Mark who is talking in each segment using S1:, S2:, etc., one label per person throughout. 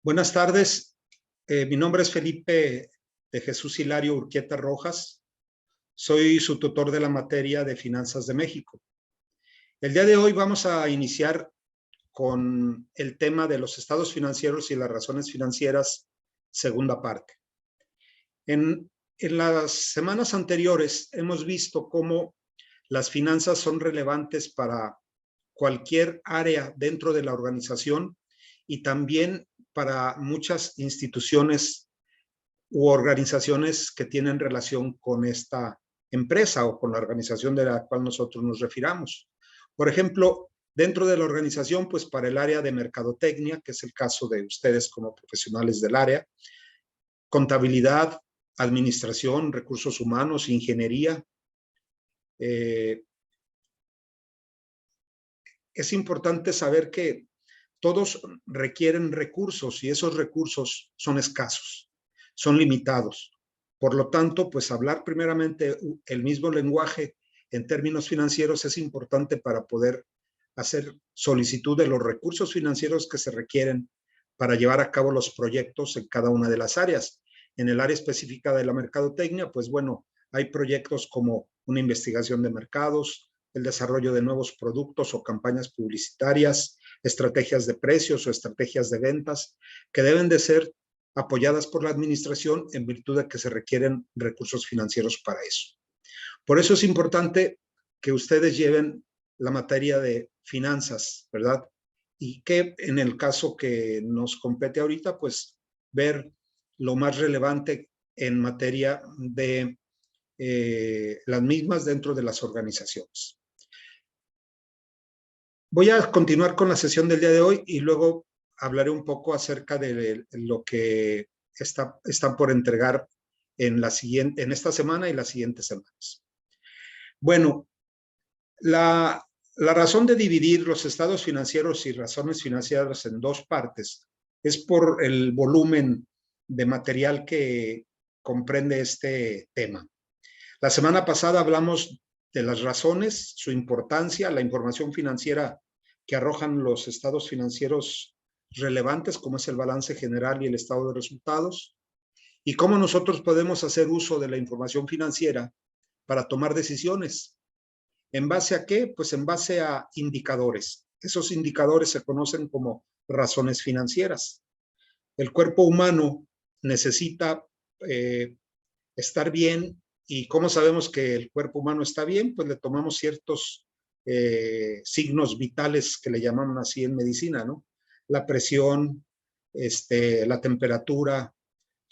S1: Buenas tardes, mi nombre es Felipe de Jesús Hilario Urquieta Rojas. Soy su tutor de la materia de Finanzas de México. El día de hoy vamos a iniciar con el tema de los estados financieros y las razones financieras, segunda parte. En las semanas anteriores hemos visto cómo las finanzas son relevantes para cualquier área dentro de la organización y también para muchas instituciones u organizaciones que tienen relación con esta empresa o con la organización de la cual nosotros nos refiramos. Por ejemplo, dentro de la organización, pues para el área de mercadotecnia, que es el caso de ustedes como profesionales del área, contabilidad, administración, recursos humanos, ingeniería. Es importante saber que todos requieren recursos y esos recursos son escasos, son limitados. Por lo tanto, pues hablar primeramente el mismo lenguaje en términos financieros es importante para poder hacer solicitud de los recursos financieros que se requieren para llevar a cabo los proyectos en cada una de las áreas. En el área específica de la mercadotecnia, pues bueno, hay proyectos como una investigación de mercados, el desarrollo de nuevos productos o campañas publicitarias, estrategias de precios o estrategias de ventas que deben de ser apoyadas por la administración en virtud de que se requieren recursos financieros para eso. Por eso es importante que ustedes lleven la materia de finanzas, ¿verdad? Y que en el caso que nos compete ahorita, pues ver lo más relevante en materia de las mismas dentro de las organizaciones. Voy a continuar con la sesión del día de hoy y luego hablaré un poco acerca de lo que están por entregar en esta semana y las siguientes semanas. Bueno, la razón de dividir los estados financieros y razones financieras en dos partes es por el volumen de material que comprende este tema. La semana pasada hablamos de las razones, su importancia, la información financiera que arrojan los estados financieros relevantes, como es el balance general y el estado de resultados, y cómo nosotros podemos hacer uso de la información financiera para tomar decisiones. ¿En base a qué? Pues en base a indicadores. Esos indicadores se conocen como razones financieras. El cuerpo humano necesita estar bien. ¿Y cómo sabemos que el cuerpo humano está bien? Pues le tomamos ciertos signos vitales que le llaman así en medicina, ¿no? La presión, la temperatura,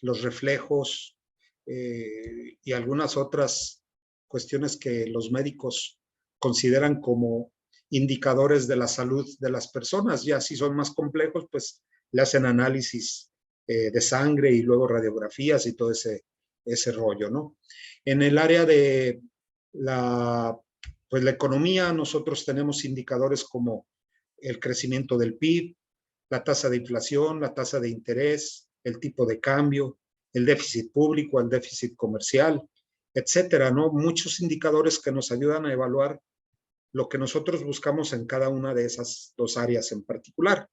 S1: los reflejos y algunas otras cuestiones que los médicos consideran como indicadores de la salud de las personas. Ya si son más complejos, pues le hacen análisis de sangre y luego radiografías y todo ese rollo, ¿no? En el área de la economía, nosotros tenemos indicadores como el crecimiento del PIB, la tasa de inflación, la tasa de interés, el tipo de cambio, el déficit público, el déficit comercial, etcétera, ¿no? Muchos indicadores que nos ayudan a evaluar lo que nosotros buscamos en cada una de esas dos áreas en particular.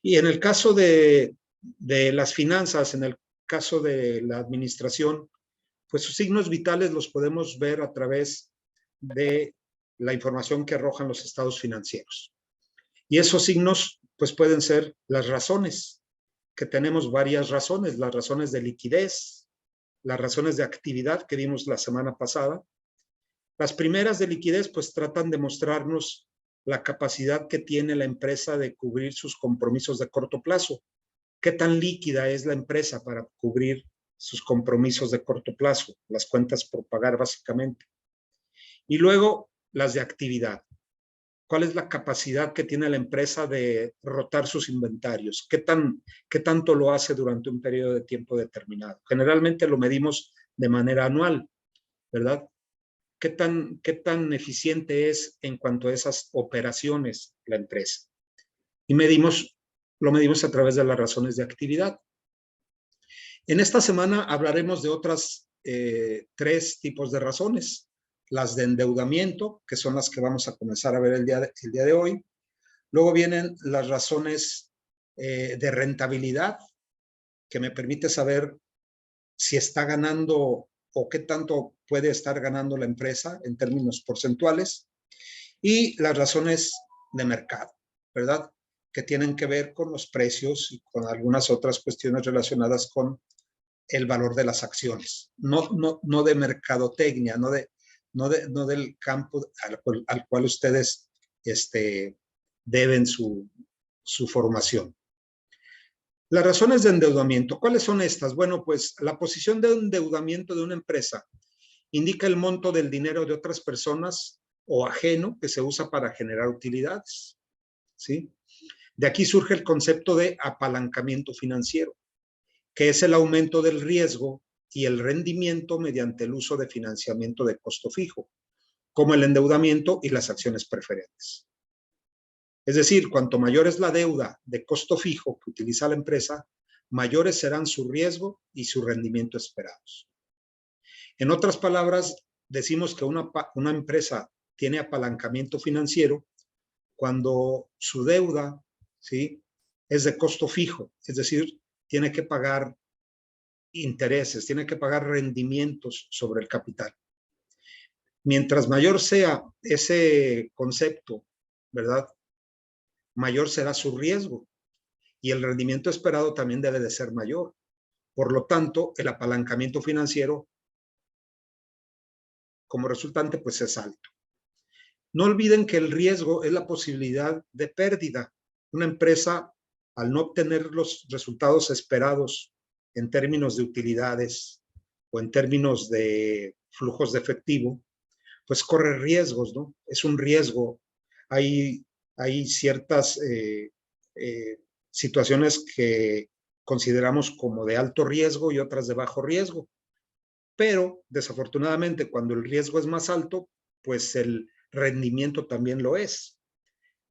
S1: Y en el caso de las finanzas, en el caso de la administración, pues sus signos vitales los podemos ver a través de la información que arrojan los estados financieros. Y esos signos, pues pueden ser las razones, que tenemos varias razones, las razones de liquidez, las razones de actividad que vimos la semana pasada. Las primeras de liquidez, pues tratan de mostrarnos la capacidad que tiene la empresa de cubrir sus compromisos de corto plazo. ¿Qué tan líquida es la empresa para cubrir sus compromisos de corto plazo? Las cuentas por pagar, básicamente. Y luego, las de actividad. ¿Cuál es la capacidad que tiene la empresa de rotar sus inventarios? ¿Qué tanto lo hace durante un periodo de tiempo determinado? Generalmente lo medimos de manera anual, ¿verdad? ¿Qué tan eficiente es en cuanto a esas operaciones la empresa? Y lo medimos a través de las razones de actividad. En esta semana hablaremos de otras tres tipos de razones. Las de endeudamiento, que son las que vamos a comenzar a ver el día de hoy. Luego vienen las razones de rentabilidad, que me permite saber si está ganando o qué tanto puede estar ganando la empresa en términos porcentuales, y las razones de mercado, ¿verdad? Que tienen que ver con los precios y con algunas otras cuestiones relacionadas con el valor de las acciones, no de mercadotecnia, no del campo al cual ustedes deben su formación. Las razones de endeudamiento, ¿cuáles son estas? Bueno, pues la posición de endeudamiento de una empresa indica el monto del dinero de otras personas o ajeno que se usa para generar utilidades, ¿sí? De aquí surge el concepto de apalancamiento financiero, que es el aumento del riesgo y el rendimiento mediante el uso de financiamiento de costo fijo, como el endeudamiento y las acciones preferentes. Es decir, cuanto mayor es la deuda de costo fijo que utiliza la empresa, mayores serán su riesgo y su rendimiento esperados. En otras palabras, decimos que una empresa tiene apalancamiento financiero cuando su deuda, ¿sí?, es de costo fijo, es decir, tiene que pagar intereses, tiene que pagar rendimientos sobre el capital. Mientras mayor sea ese concepto, ¿verdad?, mayor será su riesgo y el rendimiento esperado también debe de ser mayor. Por lo tanto, el apalancamiento financiero como resultante pues es alto. No olviden que el riesgo es la posibilidad de pérdida. Una empresa, al no obtener los resultados esperados en términos de utilidades o en términos de flujos de efectivo, pues corre riesgos, ¿no? Es un riesgo. Hay ciertas situaciones que consideramos como de alto riesgo y otras de bajo riesgo. Pero, desafortunadamente, cuando el riesgo es más alto, pues el rendimiento también lo es.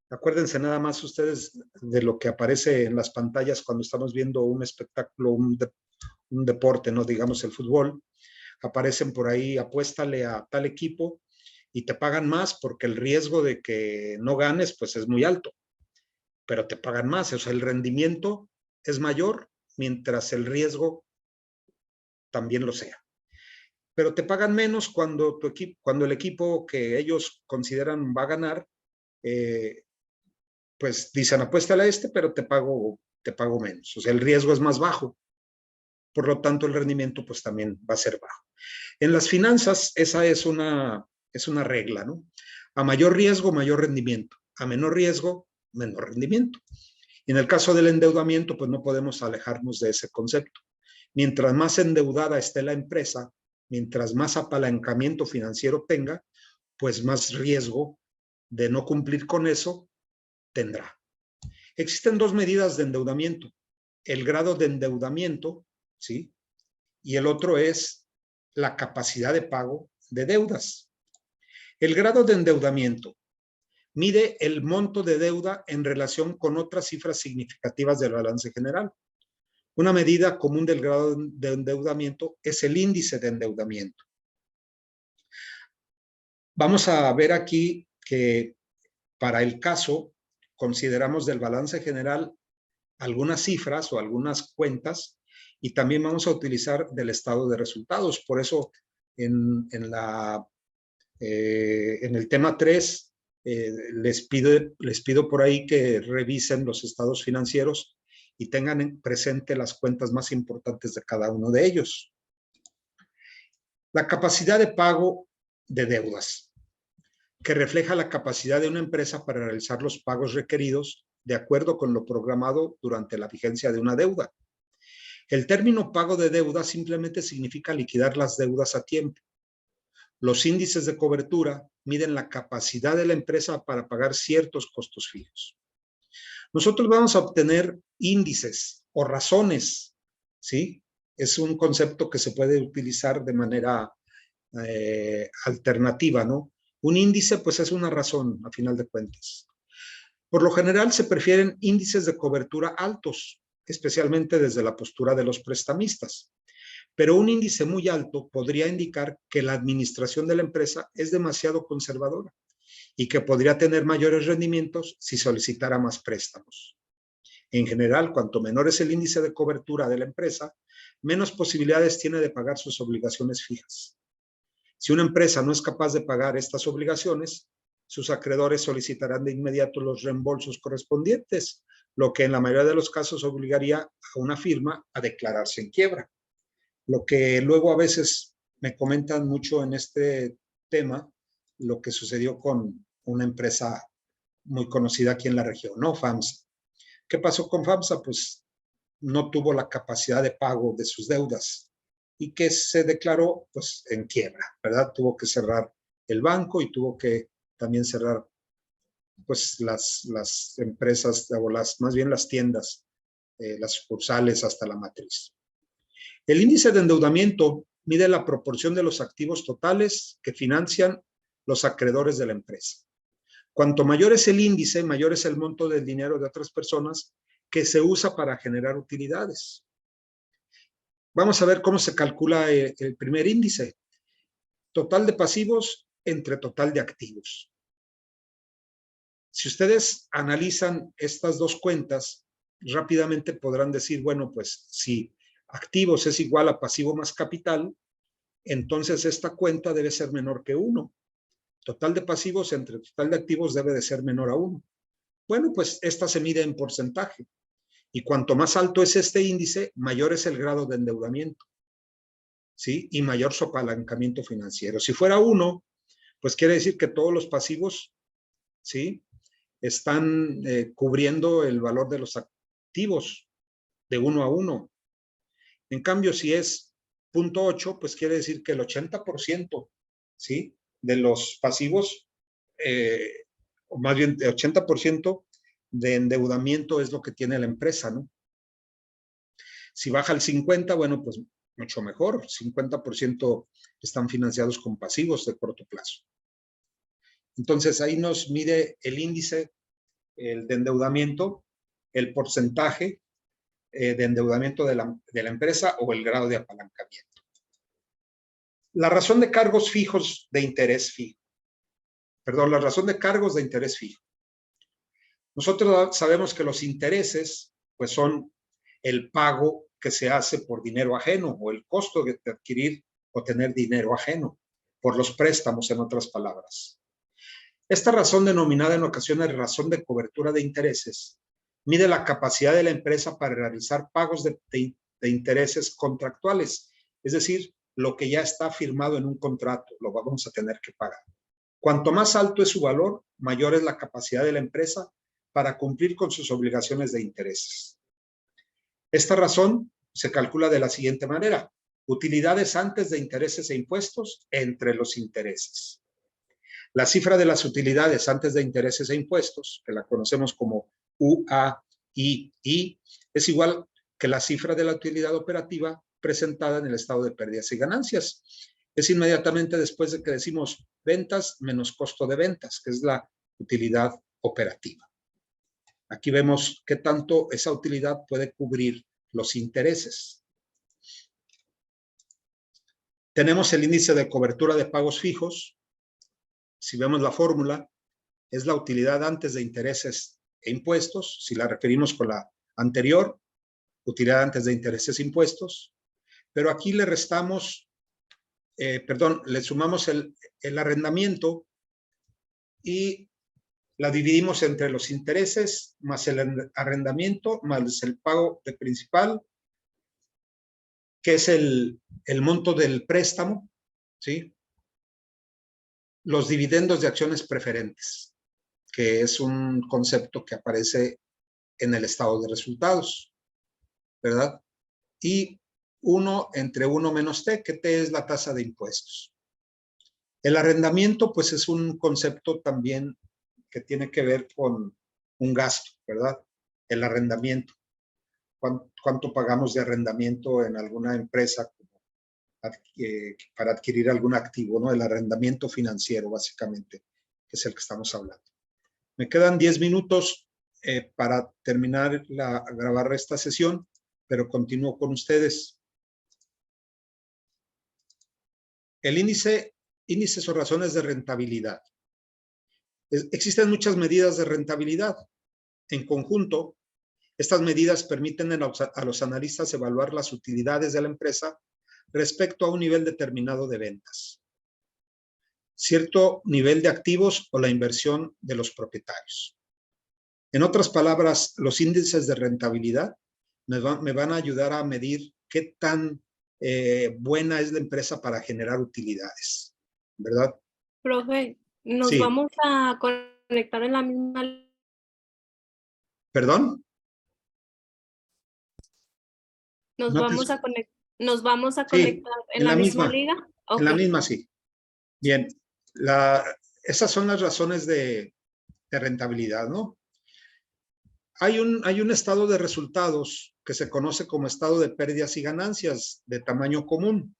S1: Acuérdense nada más ustedes de lo que aparece en las pantallas cuando estamos viendo un espectáculo, un deporte, no digamos el fútbol. Aparecen por ahí, apuéstale a tal equipo y te pagan más porque el riesgo de que no ganes pues es muy alto, pero te pagan más, o sea, el rendimiento es mayor mientras el riesgo también lo sea. Pero te pagan menos cuando el equipo que ellos consideran va a ganar, pues dicen apuéstale a este, pero te pago menos. O sea, el riesgo es más bajo. Por lo tanto, el rendimiento pues también va a ser bajo. En las finanzas, esa es una regla, ¿no? A mayor riesgo, mayor rendimiento. A menor riesgo, menor rendimiento. Y en el caso del endeudamiento, pues no podemos alejarnos de ese concepto. Mientras más endeudada esté la empresa, mientras más apalancamiento financiero tenga, pues más riesgo de no cumplir con eso tendrá. Existen dos medidas de endeudamiento. El grado de endeudamiento, ¿sí?, y el otro es la capacidad de pago de deudas. El grado de endeudamiento mide el monto de deuda en relación con otras cifras significativas del balance general. Una medida común del grado de endeudamiento es el índice de endeudamiento. Vamos a ver aquí que para el caso consideramos del balance general algunas cifras o algunas cuentas y también vamos a utilizar del estado de resultados. Por eso en el tema 3 les pido por ahí que revisen los estados financieros y tengan presente las cuentas más importantes de cada uno de ellos. La capacidad de pago de deudas, que refleja la capacidad de una empresa para realizar los pagos requeridos de acuerdo con lo programado durante la vigencia de una deuda. El término pago de deuda simplemente significa liquidar las deudas a tiempo. Los índices de cobertura miden la capacidad de la empresa para pagar ciertos costos fijos. Nosotros vamos a obtener índices o razones, ¿sí? Es un concepto que se puede utilizar de manera alternativa, ¿no? Un índice, pues es una razón, a final de cuentas. Por lo general, se prefieren índices de cobertura altos, especialmente desde la postura de los prestamistas. Pero un índice muy alto podría indicar que la administración de la empresa es demasiado conservadora y que podría tener mayores rendimientos si solicitara más préstamos. En general, cuanto menor es el índice de cobertura de la empresa, menos posibilidades tiene de pagar sus obligaciones fijas. Si una empresa no es capaz de pagar estas obligaciones, sus acreedores solicitarán de inmediato los reembolsos correspondientes, lo que en la mayoría de los casos obligaría a una firma a declararse en quiebra. Lo que luego a veces me comentan mucho en este tema, lo que sucedió con una empresa muy conocida aquí en la región, ¿no? FAMSA. ¿Qué pasó con FAMSA? Pues no tuvo la capacidad de pago de sus deudas y que se declaró pues en quiebra, ¿verdad? Tuvo que cerrar el banco y tuvo que también cerrar pues las empresas, o más bien las tiendas, las sucursales hasta la matriz. El índice de endeudamiento mide la proporción de los activos totales que financian los acreedores de la empresa. Cuanto mayor es el índice, mayor es el monto del dinero de otras personas que se usa para generar utilidades. Vamos a ver cómo se calcula el primer índice. Total de pasivos entre total de activos. Si ustedes analizan estas dos cuentas, rápidamente podrán decir, bueno, pues si activos es igual a pasivo más capital, entonces esta cuenta debe ser menor que 1. Total de pasivos entre total de activos debe de ser menor a 1. Bueno, pues esta se mide en porcentaje. Y cuanto más alto es este índice, mayor es el grado de endeudamiento, ¿sí? Y mayor su apalancamiento financiero. Si fuera 1, pues quiere decir que todos los pasivos, ¿sí?, están cubriendo el valor de los activos de 1 a 1. En cambio, si es 0.8, pues quiere decir que el 80%, ¿sí?, de los pasivos, o más bien el 80% de endeudamiento es lo que tiene la empresa, ¿no? Si baja al 50, bueno, pues mucho mejor. 50% están financiados con pasivos de corto plazo. Entonces, ahí nos mide el índice de endeudamiento, el porcentaje de endeudamiento de la empresa o el grado de apalancamiento. La razón de cargos fijos de interés fijo. Perdón, la razón de cargos de interés fijo. Nosotros sabemos que los intereses, pues son el pago que se hace por dinero ajeno o el costo de adquirir o tener dinero ajeno, por los préstamos, en otras palabras. Esta razón, denominada en ocasiones razón de cobertura de intereses, mide la capacidad de la empresa para realizar pagos de intereses contractuales, es decir, lo que ya está firmado en un contrato, lo vamos a tener que pagar. Cuanto más alto es su valor, mayor es la capacidad de la empresa para cumplir con sus obligaciones de intereses. Esta razón se calcula de la siguiente manera: utilidades antes de intereses e impuestos entre los intereses. La cifra de las utilidades antes de intereses e impuestos, que la conocemos como UAII, es igual que la cifra de la utilidad operativa presentada en el estado de pérdidas y ganancias. Es inmediatamente después de que decimos ventas menos costo de ventas, que es la utilidad operativa. Aquí vemos qué tanto esa utilidad puede cubrir los intereses. Tenemos el índice de cobertura de pagos fijos. Si vemos la fórmula, es la utilidad antes de intereses e impuestos. Si la referimos con la anterior, utilidad antes de intereses e impuestos. Pero aquí le restamos, le sumamos el arrendamiento y la dividimos entre los intereses más el arrendamiento más el pago de principal, que es el monto del préstamo, ¿sí? Los dividendos de acciones preferentes, que es un concepto que aparece en el estado de resultados, ¿verdad? Y 1 entre 1 menos T, que T es la tasa de impuestos. El arrendamiento, pues es un concepto también que tiene que ver con un gasto, ¿verdad? El arrendamiento. ¿Cuánto pagamos de arrendamiento en alguna empresa para adquirir algún activo, ¿no? El arrendamiento financiero, básicamente, que es el que estamos hablando. Me quedan 10 minutos para terminar grabar esta sesión, pero continúo con ustedes. El índices o razones de rentabilidad. Existen muchas medidas de rentabilidad. En conjunto, Estas medidas permiten a los analistas evaluar las utilidades de la empresa respecto a un nivel determinado de ventas, cierto nivel de activos o la inversión de los propietarios. En otras palabras, los índices de rentabilidad me van a ayudar a medir qué tan buena es la empresa para generar utilidades, ¿verdad?
S2: Profe, nos
S1: Sí.
S2: vamos a conectar en la misma.
S1: ¿Perdón?
S2: Nos
S1: No te
S2: vamos a
S1: Sí,
S2: conectar en
S1: en
S2: la
S1: la
S2: misma
S1: misma,
S2: liga.
S1: en la
S2: Ok.
S1: misma sí. Bien, esas son las razones de rentabilidad, ¿no? Hay un estado de resultados que se conoce como estado de pérdidas y ganancias de tamaño común.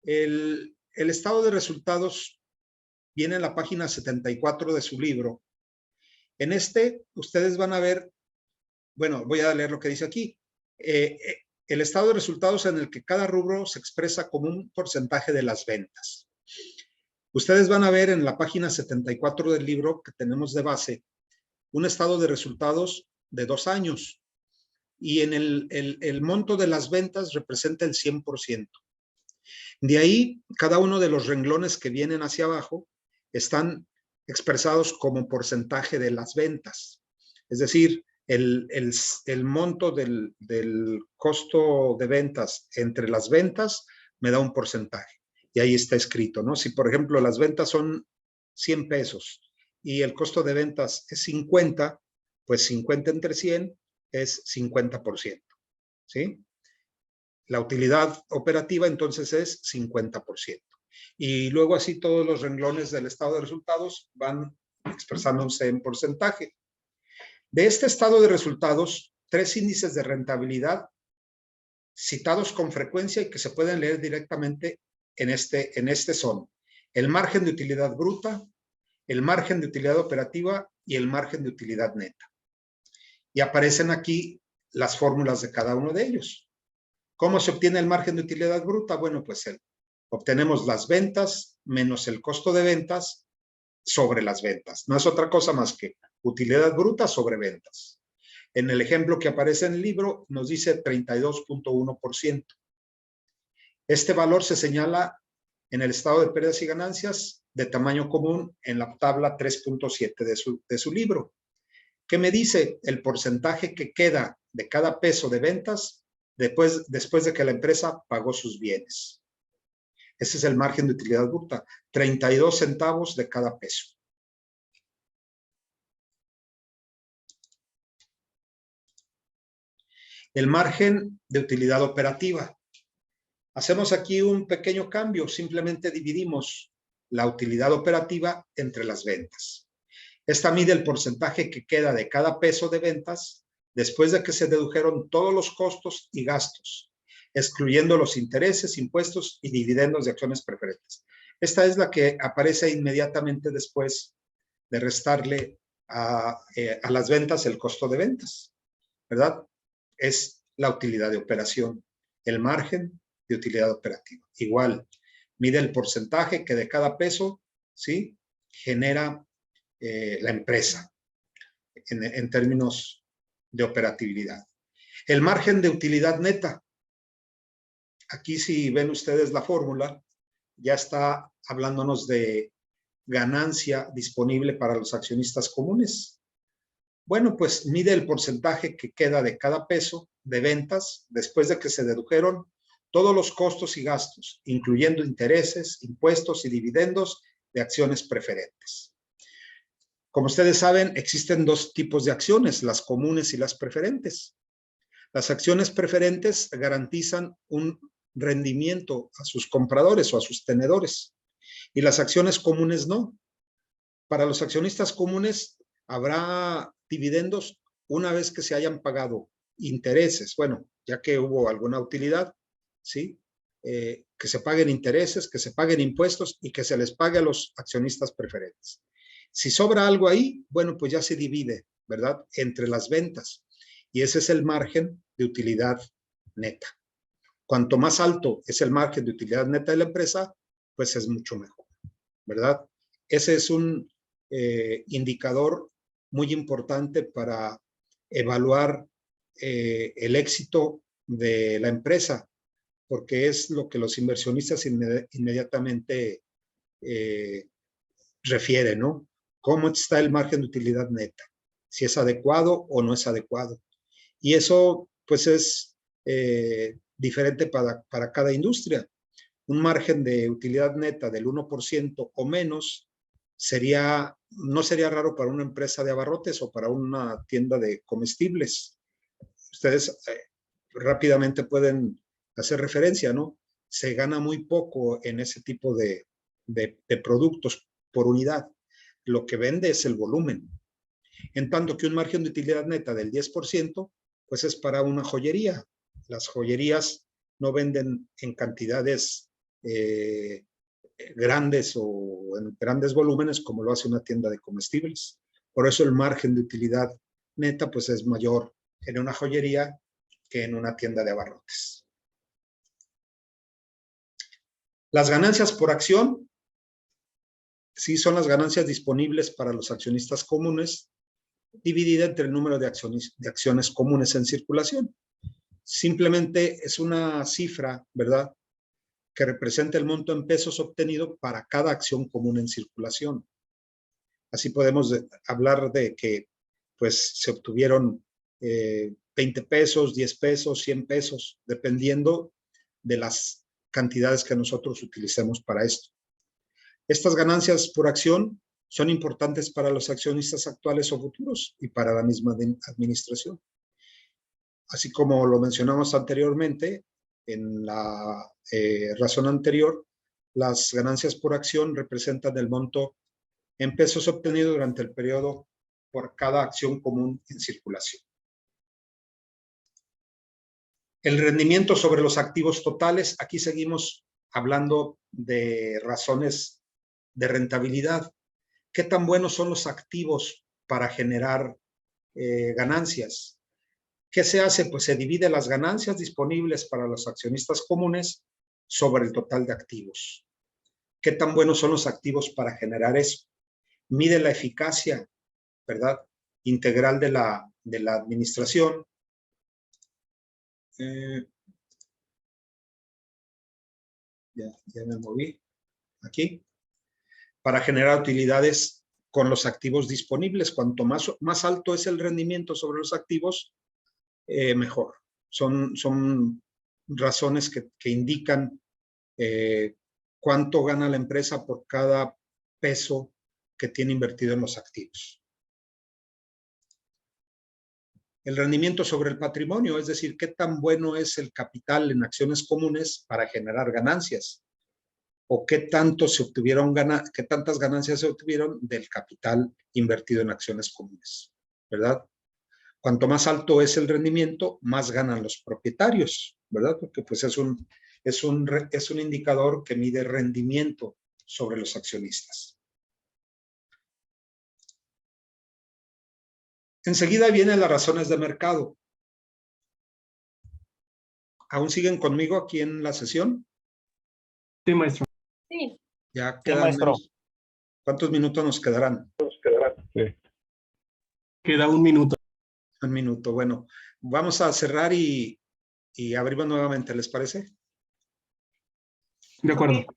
S1: El estado de resultados viene en la página 74 de su libro. En ustedes van a ver, bueno, voy a leer lo que dice aquí. El estado de resultados en el que cada rubro se expresa como un porcentaje de las ventas. Ustedes van a ver en la página 74 del libro que tenemos de base un estado de resultados de 2 años y en el monto de las ventas representa el 100%. De ahí, cada uno de los renglones que vienen hacia abajo están expresados como porcentaje de las ventas. Es decir, el monto del costo de ventas entre las ventas me da un porcentaje. Y ahí está escrito, ¿no? Si, por ejemplo, las ventas son 100 pesos y el costo de ventas es 50, pues 50 entre 100 es 50%, ¿sí? La utilidad operativa entonces es 50%. Y luego así todos los renglones del estado de resultados van expresándose en porcentaje. De este estado de resultados, 3 índices de rentabilidad citados con frecuencia y que se pueden leer directamente en este son el margen de utilidad bruta, el margen de utilidad operativa y el margen de utilidad neta. Y aparecen aquí las fórmulas de cada uno de ellos. ¿Cómo se obtiene el margen de utilidad bruta? Bueno, pues obtenemos las ventas menos el costo de ventas sobre las ventas. No es otra cosa más que utilidad bruta sobre ventas. En el ejemplo que aparece en el libro nos dice 32.1%. Este valor se señala en el estado de pérdidas y ganancias de tamaño común en la tabla 3.7 de su libro, que me dice el porcentaje que queda de cada peso de ventas después de que la empresa pagó sus bienes. Ese es el margen de utilidad bruta, 32 centavos de cada peso. El margen de utilidad operativa. Hacemos aquí un pequeño cambio, simplemente dividimos la utilidad operativa entre las ventas. Esta mide el porcentaje que queda de cada peso de ventas después de que se dedujeron todos los costos y gastos, excluyendo los intereses, impuestos y dividendos de acciones preferentes. Esta es la que aparece inmediatamente después de restarle a las ventas el costo de ventas, ¿verdad? Es la utilidad de operación, el margen de utilidad operativa. Igual, mide el porcentaje que de cada peso, ¿sí?, genera la empresa en términos de operatividad. El margen de utilidad neta. Aquí si ven ustedes la fórmula, ya está hablándonos de ganancia disponible para los accionistas comunes. Bueno, pues mide el porcentaje que queda de cada peso de ventas después de que se dedujeron todos los costos y gastos, incluyendo intereses, impuestos y dividendos de acciones preferentes. Como ustedes saben, existen 2 tipos de acciones, las comunes y las preferentes. Las acciones preferentes garantizan un rendimiento a sus compradores o a sus tenedores y las acciones comunes no. Para los accionistas comunes habrá dividendos una vez que se hayan pagado intereses, bueno, ya que hubo alguna utilidad, ¿sí? Que se paguen intereses, que se paguen impuestos y que se les pague a los accionistas preferentes. Si sobra algo ahí, bueno, pues ya se divide, ¿verdad?, entre las ventas. Y ese es el margen de utilidad neta. Cuanto más alto es el margen de utilidad neta de la empresa, pues es mucho mejor, ¿verdad? Ese es un indicador muy importante para evaluar el éxito de la empresa, porque es lo que los inversionistas inmediatamente refieren, ¿no? ¿Cómo está el margen de utilidad neta? Si es adecuado o no es adecuado. Y eso, pues, es diferente para cada industria. Un margen de utilidad neta del 1% o menos no sería raro para una empresa de abarrotes o para una tienda de comestibles. Ustedes rápidamente pueden hacer referencia, ¿no? Se gana muy poco en ese tipo de productos por unidad. Lo que vende es el volumen. En tanto que un margen de utilidad neta del 10%, pues es para una joyería. Las joyerías no venden en cantidades grandes o en grandes volúmenes como lo hace una tienda de comestibles. Por eso el margen de utilidad neta pues es mayor en una joyería que en una tienda de abarrotes. Las ganancias por acción, sí, son las ganancias disponibles para los accionistas comunes, dividida entre el número de acciones comunes en circulación. Simplemente es una cifra, ¿verdad?, que representa el monto en pesos obtenido para cada acción común en circulación. Así podemos hablar de que pues se obtuvieron 20 pesos, 10 pesos, 100 pesos, dependiendo de las cantidades que nosotros utilicemos para esto. Estas ganancias por acción son importantes para los accionistas actuales o futuros y para la misma administración. Así como lo mencionamos anteriormente, en la razón anterior, las ganancias por acción representan el monto en pesos obtenido durante el periodo por cada acción común en circulación. El rendimiento sobre los activos totales, aquí seguimos hablando de razones de rentabilidad. ¿Qué tan buenos son los activos para generar ganancias? ¿Qué se hace? Pues se divide las ganancias disponibles para los accionistas comunes sobre el total de activos. ¿Qué tan buenos son los activos para generar eso? Mide la eficacia, ¿verdad?, integral de la administración. Ya me moví aquí. Para generar utilidades con los activos disponibles. Cuanto más alto es el rendimiento sobre los activos, mejor. Son razones que indican cuánto gana la empresa por cada peso que tiene invertido en los activos. El rendimiento sobre el patrimonio, es decir, qué tan bueno es el capital en acciones comunes para generar ganancias, o qué tantas ganancias se obtuvieron del capital invertido en acciones comunes, ¿verdad? Cuanto más alto es el rendimiento, más ganan los propietarios, ¿verdad? Porque pues es un indicador que mide rendimiento sobre los accionistas. Enseguida vienen las razones de mercado. ¿Aún siguen conmigo aquí en la sesión?
S3: Sí, maestro.
S2: Sí.
S1: Ya
S4: Sí,
S1: quedan
S4: maestro.
S1: ¿Cuántos minutos nos quedarán?
S4: Sí.
S3: Queda un minuto.
S1: Un minuto. Bueno, vamos a cerrar y abrimos nuevamente, ¿les parece?
S3: De acuerdo.
S2: Ok.